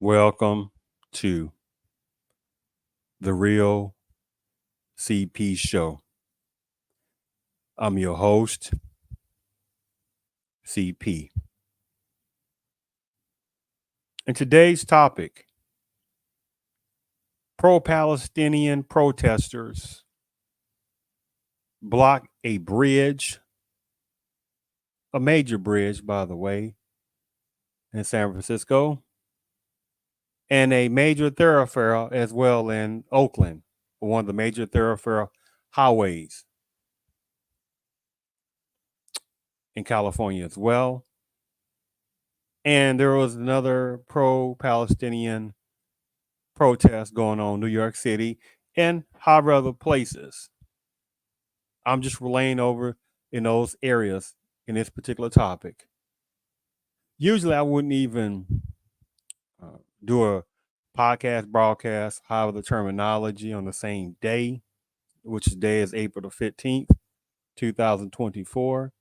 Welcome to the Real CP Show. I'm your host, CP. And today's topic, pro-Palestinian protesters block a bridge, a major bridge, by the way, in San Francisco, and a major thoroughfare as well in Oakland, one of the major thoroughfare highways in California as well. And there was another pro-Palestinian protest going on in New York City and however other places. I'm just relaying over in those areas in this particular topic. Usually I wouldn't even do a podcast broadcast, however the terminology, on the same day, which today is April the 15th, 2024.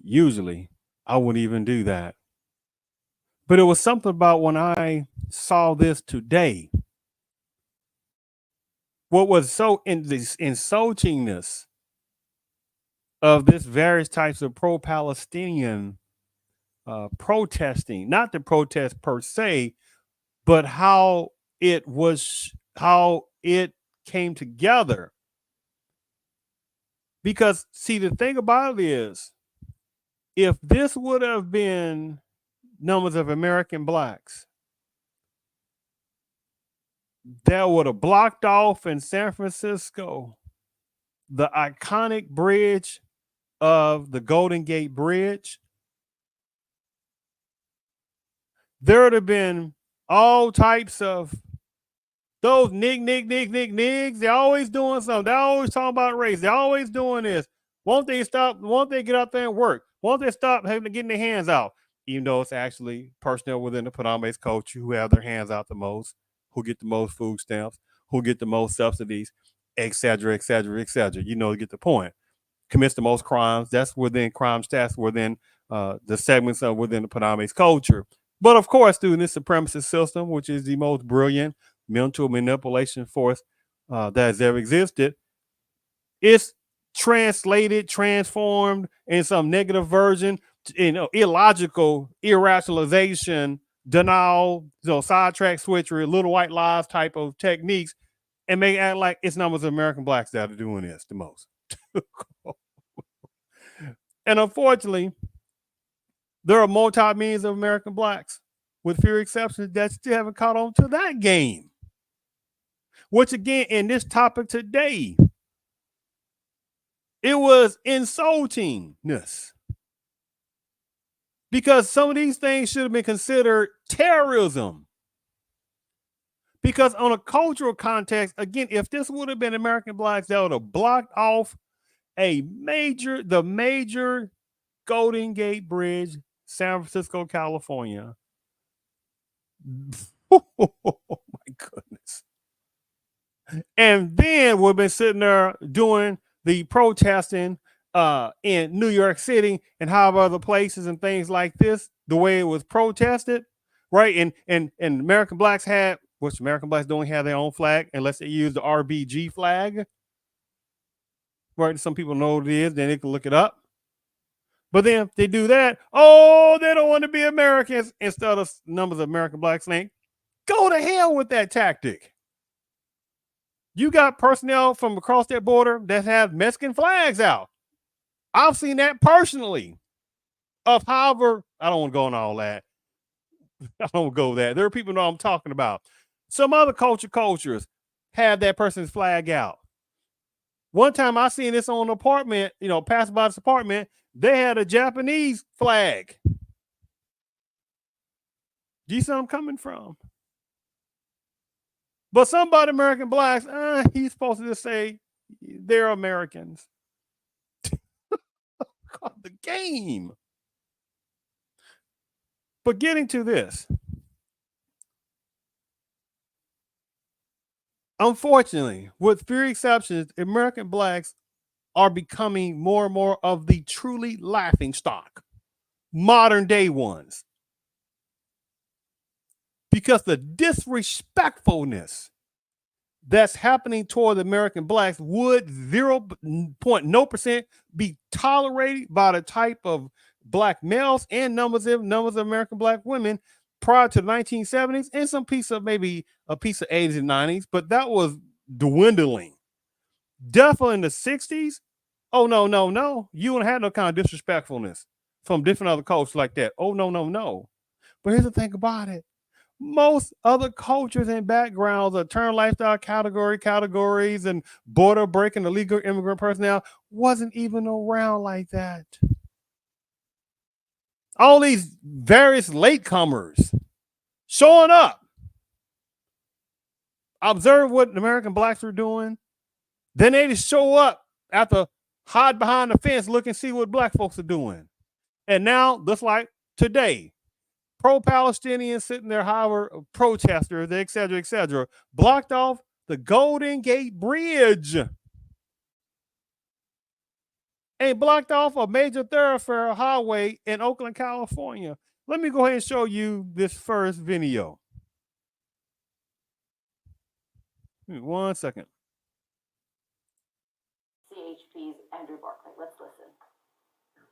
Usually I wouldn't even do that. But it was something about when I saw this today. What was so in this insultingness of this various types of pro-Palestinian protesting, not the protest per se, but how it came together. Because see, the thing about it is, if this would have been numbers of American blacks that would have blocked off in San Francisco the iconic bridge of the Golden Gate Bridge, there would have been all types of those nigs. They're always doing something. They're always talking about race. They're always doing this. Won't they stop? Won't they get out there and work? Won't they stop having to getting their hands out? Even though it's actually personnel within the Predominant culture who have their hands out the most, who get the most food stamps, who get the most subsidies, et cetera, et cetera, et cetera. You know, get the point. Commits the most crimes. That's within crime stats within the segments of within the Predominant culture. But of course, through this supremacist system, which is the most brilliant mental manipulation force that has ever existed, it's translated, transformed in some negative version, illogical, irrationalization, denial, sidetrack switchery, little white lies type of techniques, and make it act like it's numbers of American blacks that are doing this the most. And unfortunately, there are multi-millions of American blacks, with few exceptions, that still haven't caught on to that game. Which again, in this topic today, it was insultingness. Because some of these things should have been considered terrorism. Because on a cultural context, again, if this would have been American blacks that would have blocked off the major Golden Gate Bridge, San Francisco, California. Oh my goodness. And then we've been sitting there doing the protesting in New York City and however other places and things like this, the way it was protested, right? And American blacks had, which American blacks don't have their own flag unless they use the RBG flag. Right? Some people know what it is, then they can look it up. But then if they do that, they don't want to be Americans. Instead of numbers of American blacks saying, go to hell with that tactic. You got personnel from across that border that have Mexican flags out. I've seen that personally. Of however, I don't want to go on all that. I don't go there. There are people who know what I'm talking about. Some other cultures have that person's flag out. One time I seen this on an apartment, passing by this apartment, they had a Japanese flag. Do you see where I'm coming from? But somebody, American blacks, he's supposed to just say they're Americans. The game. But getting to this, unfortunately, with few exceptions, American blacks are becoming more and more of the truly laughing stock, modern day ones. because the disrespectfulness that's happening toward American blacks would 0.0% be tolerated by the type of black males and numbers of American black women prior to the 1970s and some piece of maybe a piece of 80s and 90s, but that was dwindling. Definitely in the 60s. Oh no, no, no. You wouldn't have no kind of disrespectfulness from different other cultures like that. Oh no, no, no. But here's the thing about it. Most other cultures and backgrounds of term lifestyle categories and border breaking illegal immigrant personnel wasn't even around like that. All these various latecomers showing up, observe what American blacks are doing, then they just show up after hide behind the fence, look and see what black folks are doing. And now, just like today, pro-Palestinian sitting there, however, protesters, et cetera, blocked off the Golden Gate Bridge and blocked off a major thoroughfare highway in Oakland, California. Let me go ahead and show you this first video. 1 second. CHP's Andrew Barclay. Let's listen.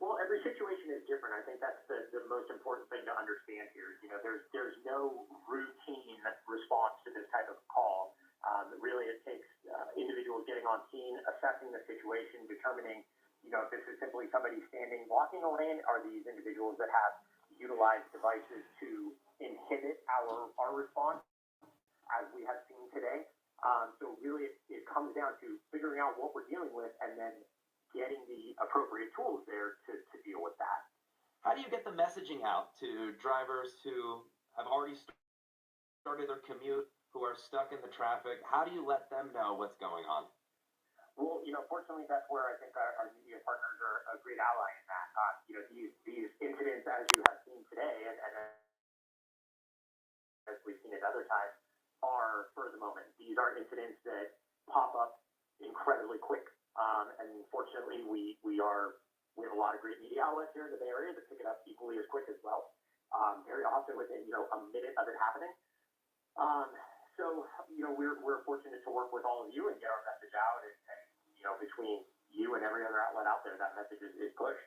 Well, every situation is different. I think that's the most important thing to understand here. You know, there's no routine response to this type of call. Really, it takes individuals getting on scene, assessing the situation, determining, you know, if this is simply somebody standing blocking a lane, are these individuals that have utilized devices to inhibit our response, as we have seen today. So really, it comes down to figuring out what we're dealing with and then getting the appropriate tools there to deal with that. How do you get the messaging out to drivers who have already started their commute, who are stuck in the traffic? How do you let them know what's going on? Well, you know, fortunately, that's where I think our media partners are a great ally in that. You know, these incidents, as you have seen today, and as we've seen at other times, are for the moment. These are incidents that pop up incredibly quick. And fortunately, we have a lot of great media outlets here in the Bay Area that pick it up equally as quick as well. Very often within, you know, a minute of it happening. So, you know, we're fortunate to work with all of you and get our message out. And you know, between you and every other outlet out there, that message is pushed.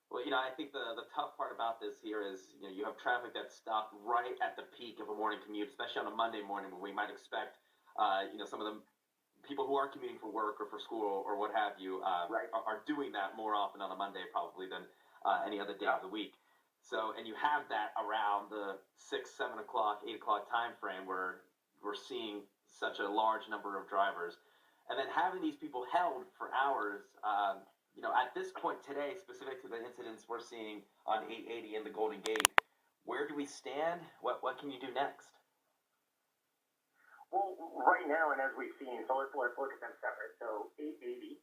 Well, you know, I think the tough part about this here is, you know, you have traffic that's stopped right at the peak of a morning commute, especially on a Monday morning when we might expect, you know, some of the people who are commuting for work or for school or what have you right. are doing that more often on a Monday probably than any other day of the week. So, and you have that around the 6, 7 o'clock, 8 o'clock time frame where we're seeing such a large number of drivers. And then having these people held for hours, you know, at this point today, specific to the incidents we're seeing on 880 and the Golden Gate, where do we stand? What can you do next? Well, right now, and as we've seen, so let's look at them separate. So 880,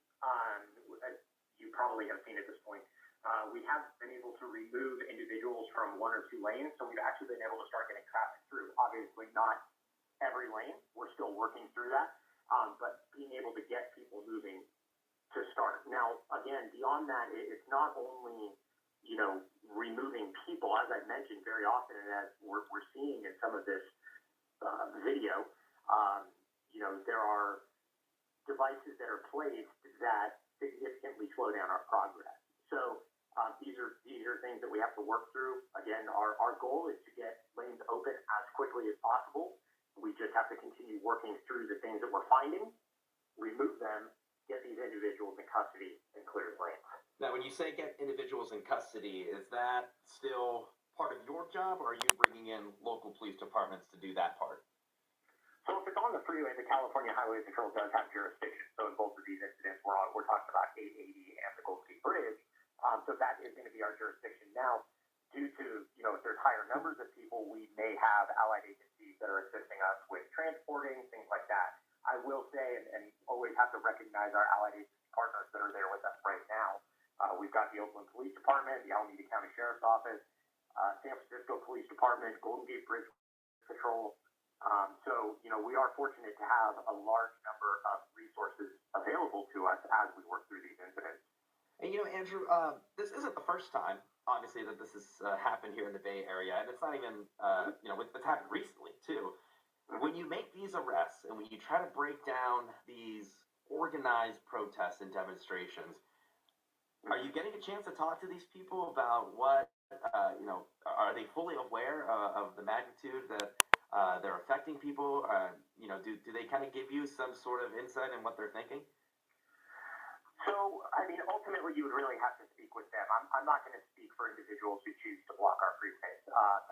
you probably have seen at this point, we have been able to remove individuals from 1 or 2 lanes, so we've actually been able to start getting traffic through. Obviously, not every lane. We're still working through that, but being able to get people moving to start. Now, again, beyond that, it's not only, you know, removing people, as I mentioned very often, and as we're seeing in some of this video, you know, there are devices that are placed that significantly slow down our progress. So these are things that we have to work through. Again, our goal is to get lanes open as quickly as possible. We just have to continue working through the things that we're finding, remove them, get these individuals in custody and clear lanes. Now, when you say get individuals in custody, is that still part of your job, or are you bringing in local police departments to do that part? So if it's on the freeway, the California Highway Patrol does have jurisdiction. So in both of these incidents, we're talking about 880 and the Golden Gate Bridge. So that is going to be our jurisdiction. Now, due to, you know, if there's higher numbers of people, we may have allied agencies that are assisting us with transporting, things like that. I will say, and always have to recognize our allied agency partners that are there with us right now. We've got the Oakland Police Department, the Alameda County Sheriff's Office, San Francisco Police Department, Golden Gate Bridge Patrol. So, you know, we are fortunate to have a large number of resources available to us as we work through these incidents. And, you know, Andrew, this isn't the first time, obviously, that this has happened here in the Bay Area. And it's not even, you know, it's happened recently. these arrests and when you try to break down these organized protests and demonstrations, are you getting a chance to talk to these people about what, are they fully aware of the magnitude that they're affecting people? Do they kind of give you some sort of insight in what they're thinking? So, I mean, ultimately, you would really have to speak with them. I'm not going to speak for individuals who choose to block our freeways.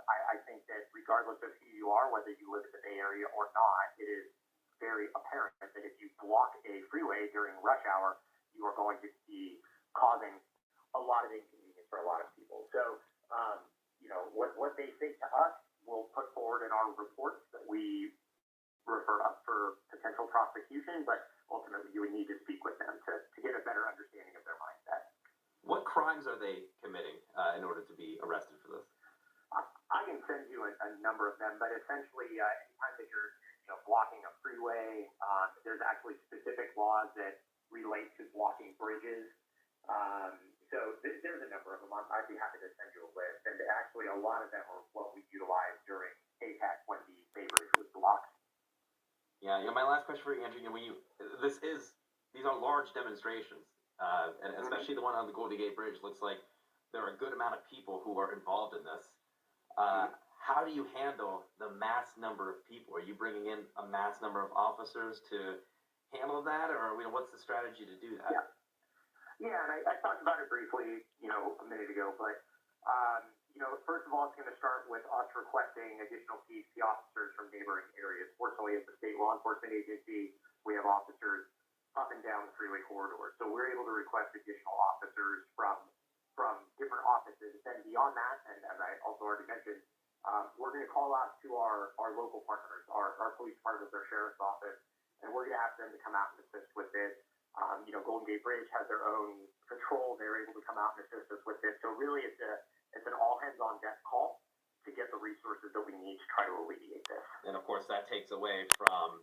I think that regardless of who you are, whether you live in the Bay Area or not, it is very apparent that if you block a freeway during rush hour, you are going to be causing a lot of inconvenience for a lot of people. So, what they say to us, we'll put forward in our reports that we refer up for potential prosecution, but ultimately you would need to speak with them to get a better understanding of their mindset. What crimes are they committing in order to be arrested for this? I can send you a number of them, but essentially, anytime that you're blocking a freeway, there's actually specific laws that relate to blocking bridges. So there's a number of them. I'd be happy to send you a list, and actually a lot of them are what we utilized during APEC when the Bay Bridge was blocked. Yeah, my last question for you, Andrew, these are large demonstrations, and especially the one on the Golden Gate Bridge looks like there are a good amount of people who are involved in this. How do you handle the mass number of people? Are you bringing in a mass number of officers to handle that, or what's the strategy to do that? Yeah, and I talked about it briefly, a minute ago, but first of all, it's going to start with us requesting additional PHP officers from neighboring areas. Fortunately, as a state law enforcement agency, we have officers up and down the freeway corridor. So we're able to request additional officers from different offices. And beyond that, and as I also already mentioned, we're going to call out to our local partners, our police departments, our sheriff's office, and we're going to ask them to come out and assist with this. Golden Gate Bridge has their own patrol. They're able to come out and assist us with this. So really, it's an all-hands-on-deck call to get the resources that we need to try to alleviate this. And, of course, that takes away from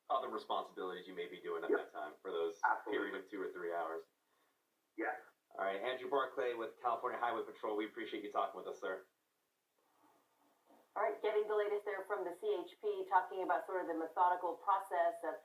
other responsibilities you may be doing at that time for those period of 2 or 3 hours. Yes. All right, Andrew Barclay with California Highway Patrol. We appreciate you talking with us, sir. All right, getting the latest there from the CHP, talking about sort of the methodical process of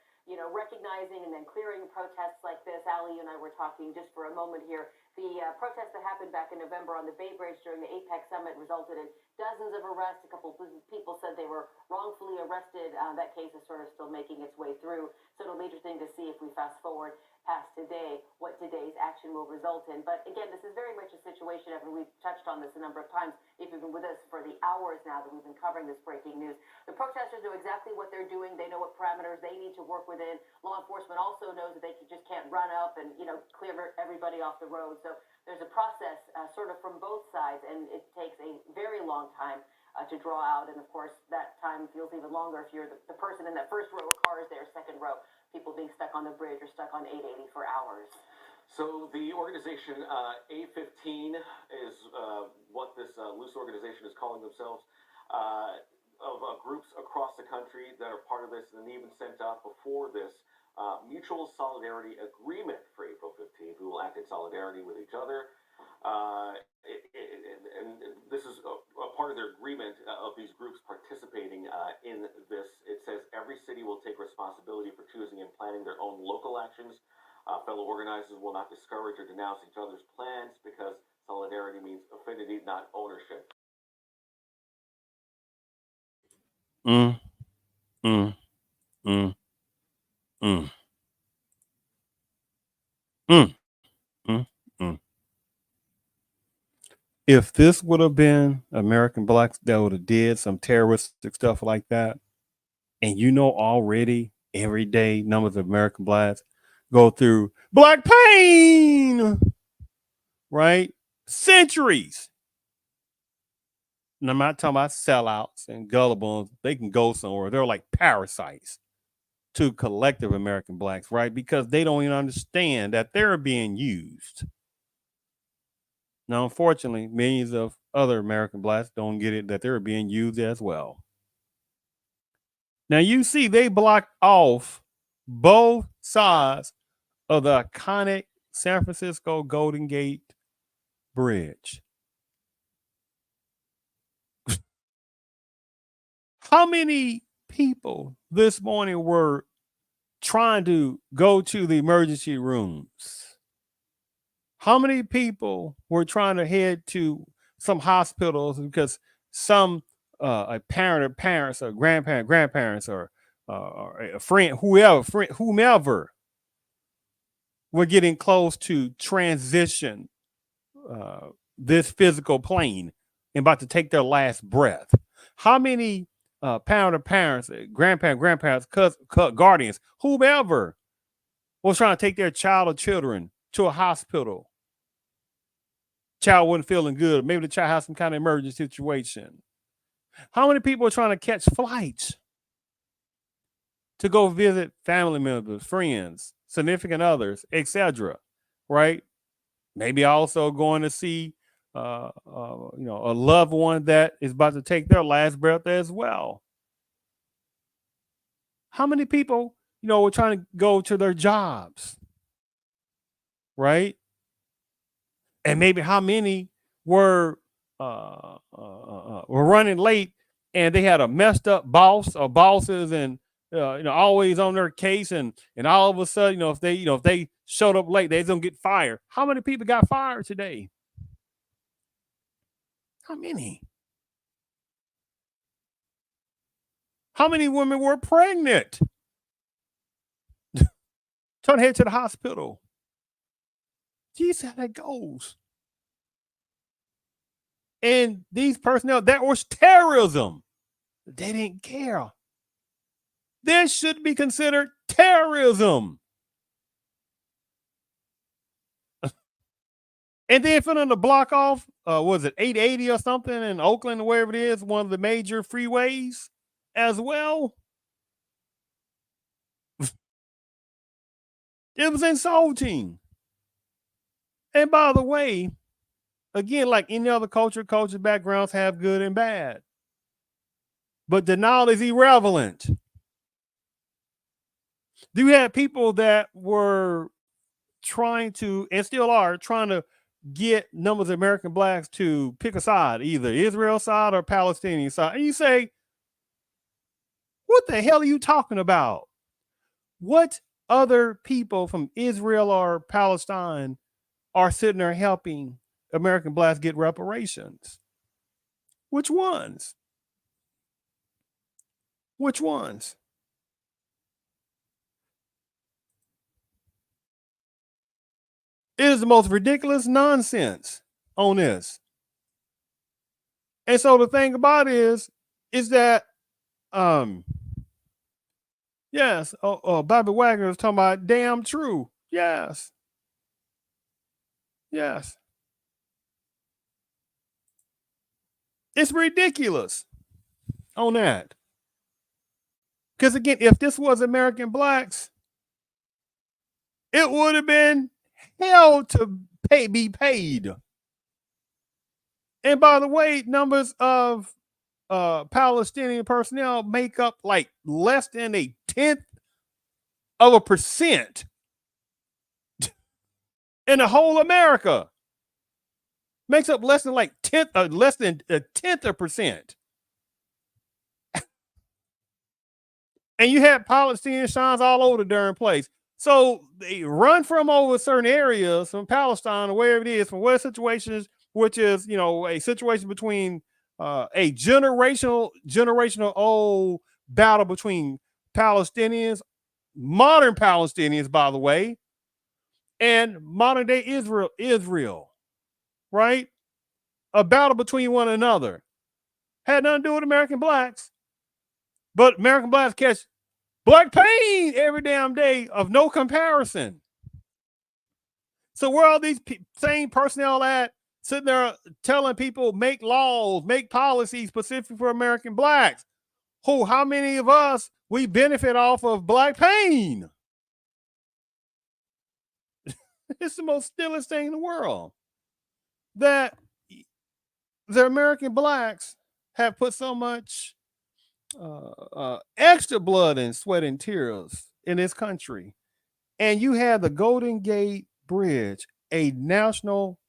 recognizing and then clearing protests like this. Ali, you and I were talking just for a moment here. The protest that happened back in November on the Bay Bridge during the APEC summit resulted in dozens of arrests. A couple of people said they were wrongfully arrested. That case is sort of still making its way through. So it'll be interesting to see if we fast forward past today, what today's action will result in. But again, this is very much a situation, and we've touched on this a number of times, if you've been with us for the hours now that we've been covering this breaking news. The protesters know exactly what they're doing. They know what parameters they need to work within. Law enforcement also knows that they just can't run up and, clear everybody off the road. So there's a process sort of from both sides, and it takes a very long time to draw out. And of course, that time feels even longer if you're the person in that first row of cars there, second row, people being stuck on the bridge or stuck on 880 for hours. So the organization A15 is what this loose organization is calling themselves, of groups across the country that are part of this, and even sent out before this mutual solidarity agreement for April 15th. We will act in solidarity with each other. And this is a part of their agreement of these groups participating in this. It says every city will take responsibility for choosing and planning their own local actions. Fellow organizers will not discourage or denounce each other's plans because solidarity means affinity, not ownership. Mm, mm, mm, mm, mm, mm, mm. If this would have been American blacks that would have did some terroristic stuff like that, and already every day numbers of American blacks go through black pain, right? Centuries. And I'm not talking about sellouts and gullibles. They can go somewhere. They're like parasites to collective American blacks, right? Because they don't even understand that they're being used. Now, unfortunately, millions of other American blacks don't get it that they're being used as well. Now, you see, they blocked off both sides of the iconic San Francisco Golden Gate Bridge. How many people this morning were trying to go to the emergency rooms? How many people were trying to head to some hospitals because some a parent or parents or grandparents or a friend, whomever were getting close to transition this physical plane and about to take their last breath? How many parent or parents, grandparents, guardians, whomever was trying to take their child or children to a hospital? Child wasn't feeling good. Maybe the child has some kind of emergency situation. How many people are trying to catch flights to go visit family members, friends, significant others, etc.? Right? Maybe also going to see, a loved one that is about to take their last breath as well. How many people, were trying to go to their jobs, right? And maybe how many were running late and they had a messed up boss or bosses and always on their case, and all of a sudden, if they showed up late, they're gonna get fired. How many people got fired today? How many? How many women were pregnant trying to head to the hospital? Geez, how that goes. And these personnel, that was terrorism. They didn't care. This should be considered terrorism. And then for them to block off, was it 880 or something in Oakland or wherever it is, one of the major freeways as well? It was insulting. And by the way, again, like any other culture backgrounds have good and bad. But denial is irrelevant. You had people that were trying to, and still are, trying to get numbers of American blacks to pick a side, either Israel side or Palestinian side. And you say, what the hell are you talking about? What other people from Israel or Palestine are sitting there helping American blacks get reparations? Which ones? Which ones? It is the most ridiculous nonsense on this. And so the thing about it is that, yes, Bobby Wagner was talking about damn true. Yes. Yes. It's ridiculous on that. Because again, if this was American blacks, it would have been hell to be paid. And by the way, numbers of Palestinian personnel make up like less than 0.1% in the whole America. Makes up less than less than 0.1%. And you have Palestinian signs all over the darn place. So they run from over certain areas from Palestine or wherever it is, from where situations, which is, a situation between a generational old battle between Palestinians, modern Palestinians, by the way, and modern day Israel, right? A battle between one another. Had nothing to do with American blacks. But American blacks catch black pain every damn day of no comparison. So where are these same personnel at, sitting there telling people make laws, make policies specific for American blacks? How many of us, we benefit off of black pain? It's the most stillest thing in the world. That the American blacks have put so much extra blood and sweat and tears in this country. And you have the Golden Gate Bridge, a national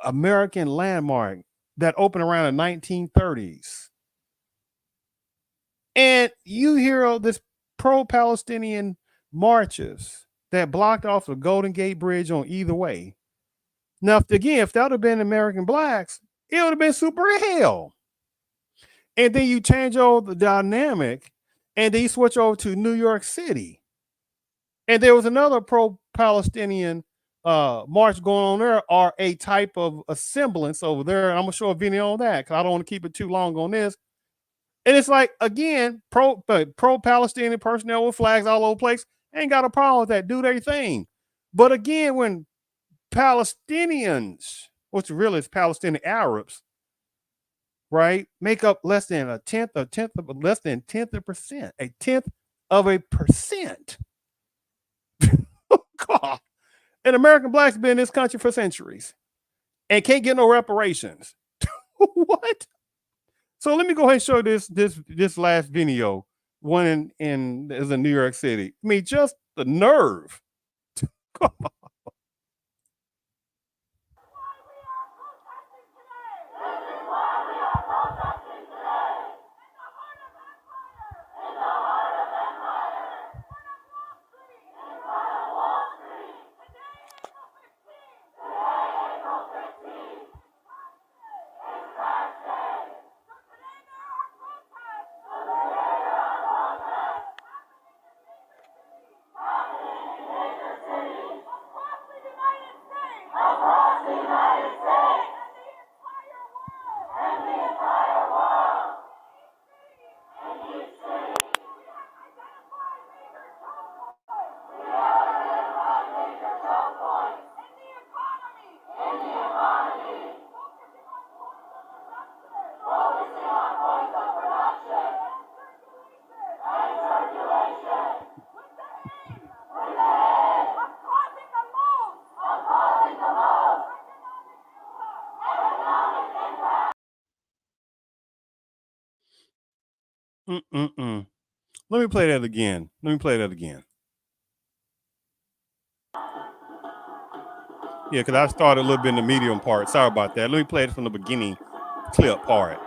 American landmark that opened around the 1930s. And you hear all this pro-Palestinian marches that blocked off the Golden Gate Bridge on either way. Now, if that would have been American blacks, it would have been super hell. And then you change over the dynamic, and then you switch over to New York City. And there was another pro-Palestinian march going on there, or a type of a semblance over there. I'm gonna show a video on that because I don't want to keep it too long on this. And it's like, again, pro-Palestinian personnel with flags all over the place. Ain't got a problem with that. Do their thing. But again, when Palestinians, which really is Palestinian Arabs, right, make up less than a tenth of a percent. God. And American blacks have been in this country for centuries and can't get no reparations. What? So let me go ahead and show this last video. One in New York City. I mean, just the nerve. Mm-mm-mm. Let me play that again. Yeah, because I started a little bit in the medium part. Sorry about that. Let me play it from the beginning clip part.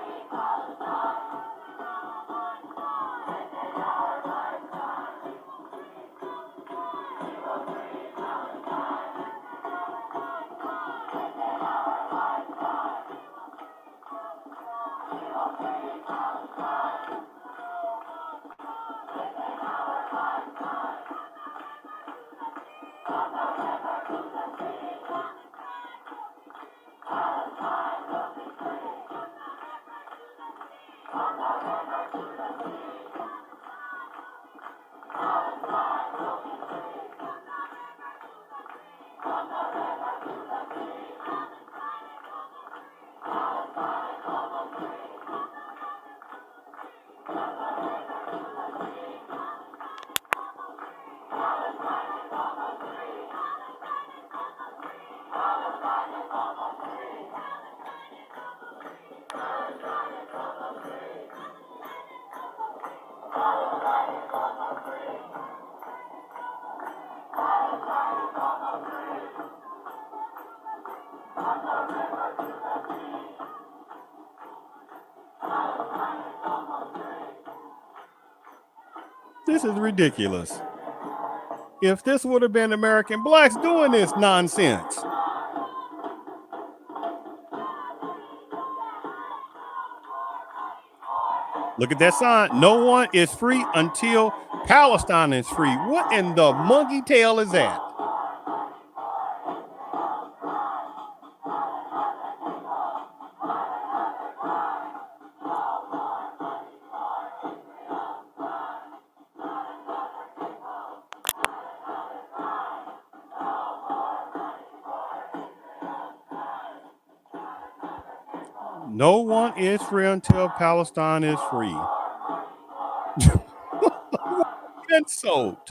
This is ridiculous. If this would have been American blacks doing this nonsense. Look at that sign. No one is free until Palestine is free. What in the monkey tail is that? No one is free until Palestine is free. Insult.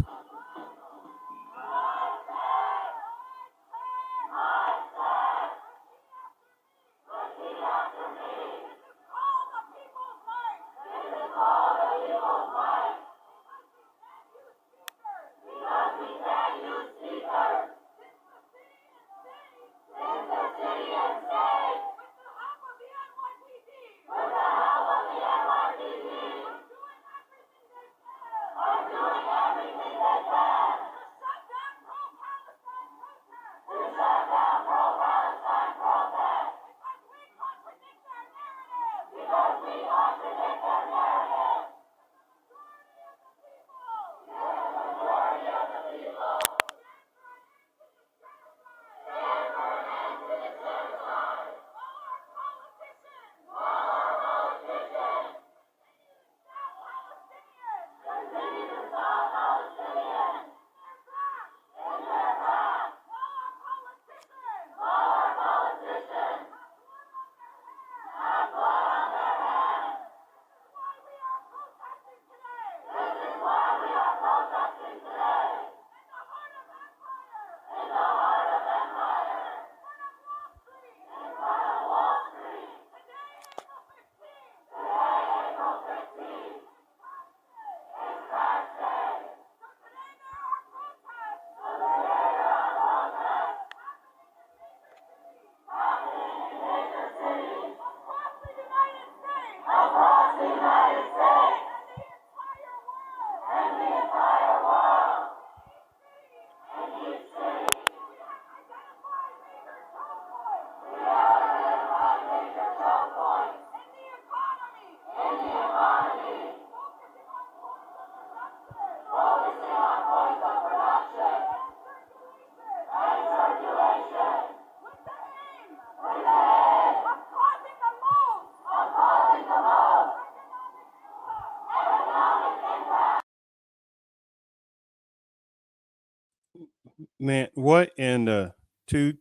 Man, what in the 2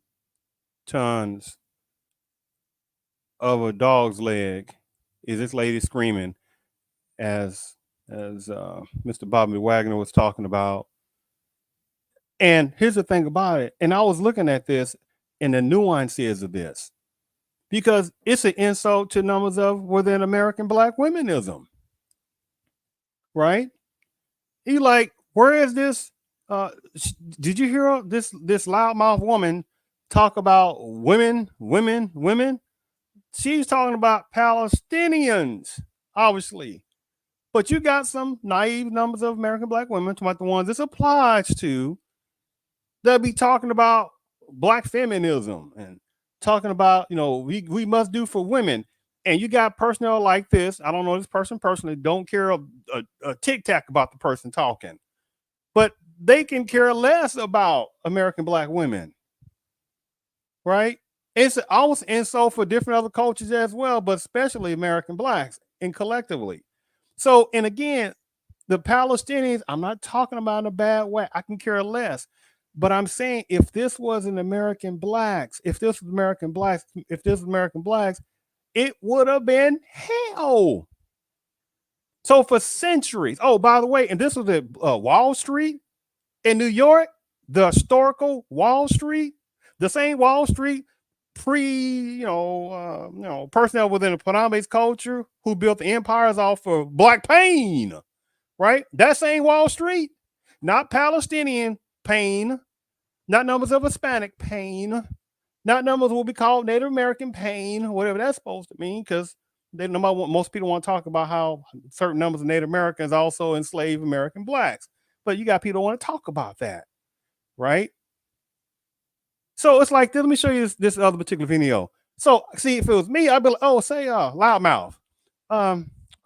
tons of a dog's leg is this lady screaming as Mr. Bobby Wagner was talking about? And here's the thing about it. And I was looking at this and the nuances of this because it's an insult to numbers of within American Black womenism, right? He like, where is this? Did you hear this loudmouth woman talk about women? She's talking about Palestinians, obviously. But you got some naive numbers of American Black women, talking about the ones this applies to, they'll be talking about Black feminism and talking about, we must do for women. And you got personnel like this. I don't know this person personally, don't care a tic tac about the person talking, but they can care less about American Black women, right? It's almost insult for different other cultures as well, but especially American Blacks and collectively. So, and again, the Palestinians, I'm not talking about in a bad way. I can care less. But I'm saying if this was American Blacks, if this was American Blacks, it would have been hell. So for centuries, oh, by the way, and this was at Wall Street in New York, the historical Wall Street, the same Wall Street personnel within the Panamese culture who built the empires off of black pain, right? That same Wall Street, not Palestinian pain, not numbers of Hispanic pain, not numbers will be called Native American pain, whatever that's supposed to mean, because most people want to talk about how certain numbers of Native Americans also enslave American Blacks. But you got people who want to talk about that, right? So it's like, let me show you this other particular video. So see, if it was me, I'd be like, oh, say loudmouth.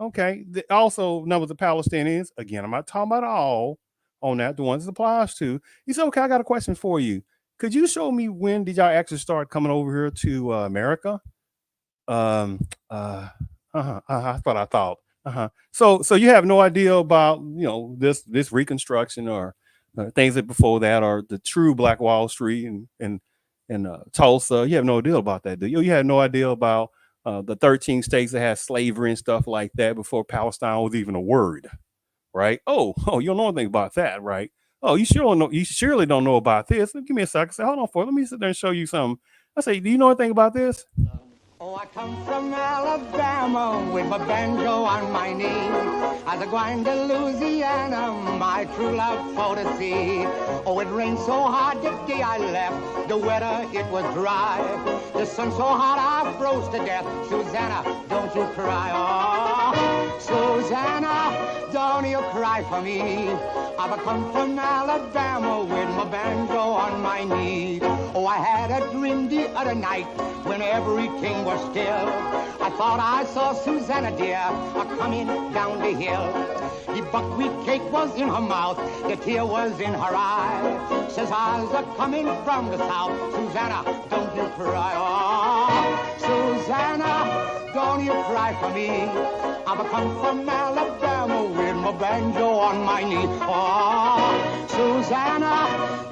Okay. Also numbers of Palestinians. Again, I'm not talking about all on that, the ones it applies to. He said, okay, I got a question for you. Could you show me when did y'all actually start coming over here to America? That's what I thought. So you have no idea about this Reconstruction or things that before that, or the true Black Wall Street and Tulsa. You have no idea about that, do you? You have no idea about the 13 states that had slavery and stuff like that before Palestine was even a word, right? Oh, you don't know anything about that, right? Oh, you surely don't know about this. Give me a second. Say, hold on let me sit there and show you something. I say, do you know anything about this? Oh, I come from Alabama with my banjo on my knee. As I grind to Louisiana, my true love for to see. Oh, it rained so hard the day I left, the weather it was dry. The sun so hot I froze to death. Susanna, don't you cry. Oh, Susanna, don't you cry for me. I've come from Alabama with my banjo on my knee. Oh, I had a dream the other night when everything was still. I thought I saw Susanna dear coming down the hill. The buckwheat cake was in her mouth, the tear was in her eye. Says I was coming from the south. Susanna, don't you cry. Oh, Susanna, don't you cry for me. I've come from Alabama with my banjo on my knee. Oh, Susanna,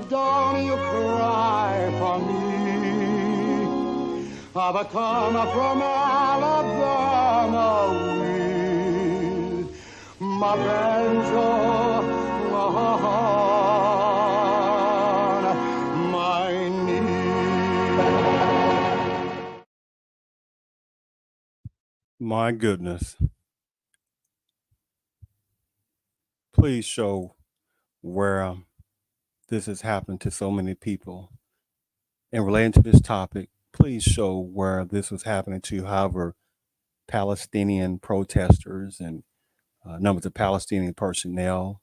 don't you cry for me. I've come from Alabama with my banjo on my knee. My goodness. Please show where this has happened to so many people. And relating to this topic, please show where this was happening to, however, Palestinian protesters and numbers of Palestinian personnel.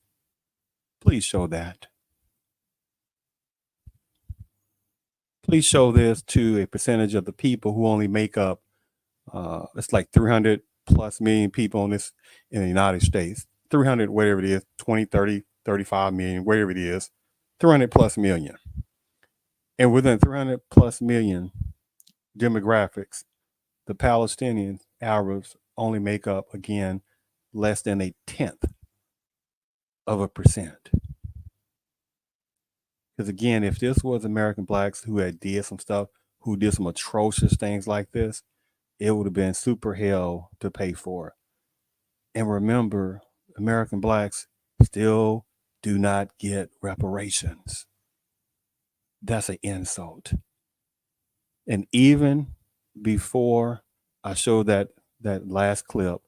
Please show that. Please show this to a percentage of the people who only make up, it's like 300 plus million people in the United States. 300, whatever it is, 20, 30, 35 million, whatever it is, 300 plus million. And within 300 plus million demographics, the Palestinian Arabs only make up, again, less than 1/10 of a percent. Because again, if this was American blacks who had did some stuff, who did some atrocious things like this, it would have been super hell to pay for. And remember, American blacks still do not get reparations. That's an insult. And even before I showed that last clip,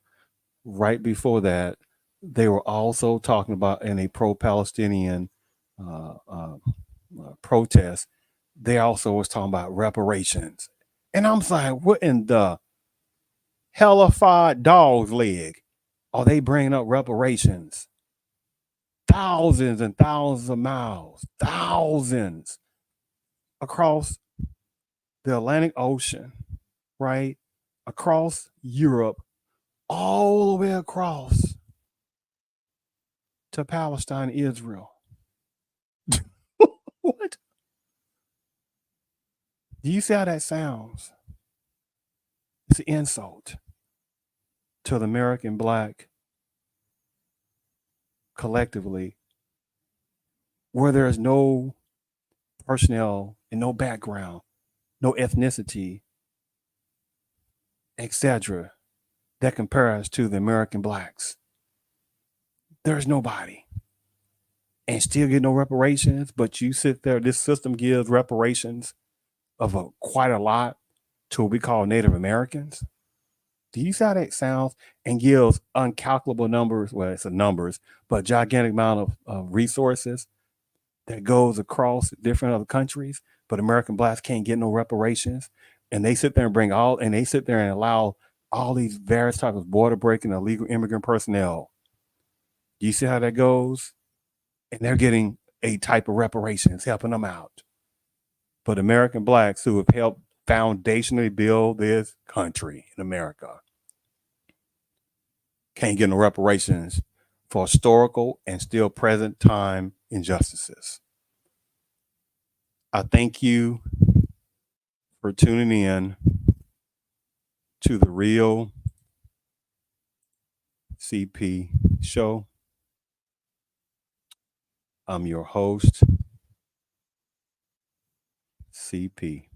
right before that, they were also talking about in a pro-Palestinian protest. They also was talking about reparations, and I'm like, what in the hellified dog's leg are they bringing up reparations? Thousands and thousands of miles, thousands across the Atlantic Ocean, right? Across Europe, all the way across to Palestine, Israel. What? Do you see how that sounds? It's an insult to the American black collectively, where there's no personnel and no background, no ethnicity, etc., that compares to the American blacks. There's nobody. And still get no reparations, but you sit there, this system gives reparations of quite a lot to what we call Native Americans. Do you see how that sounds? And gives uncalculable numbers, well, it's a numbers, but gigantic amount of resources that goes across different other countries, but American blacks can't get no reparations. And they sit there and allow all these various types of border breaking illegal immigrant personnel. Do you see how that goes? And they're getting a type of reparations, helping them out. But American blacks who have helped foundationally build this country in America can't get no reparations for historical and still present time injustices. I thank you for tuning in to the Real CP Show. I'm your host, CP.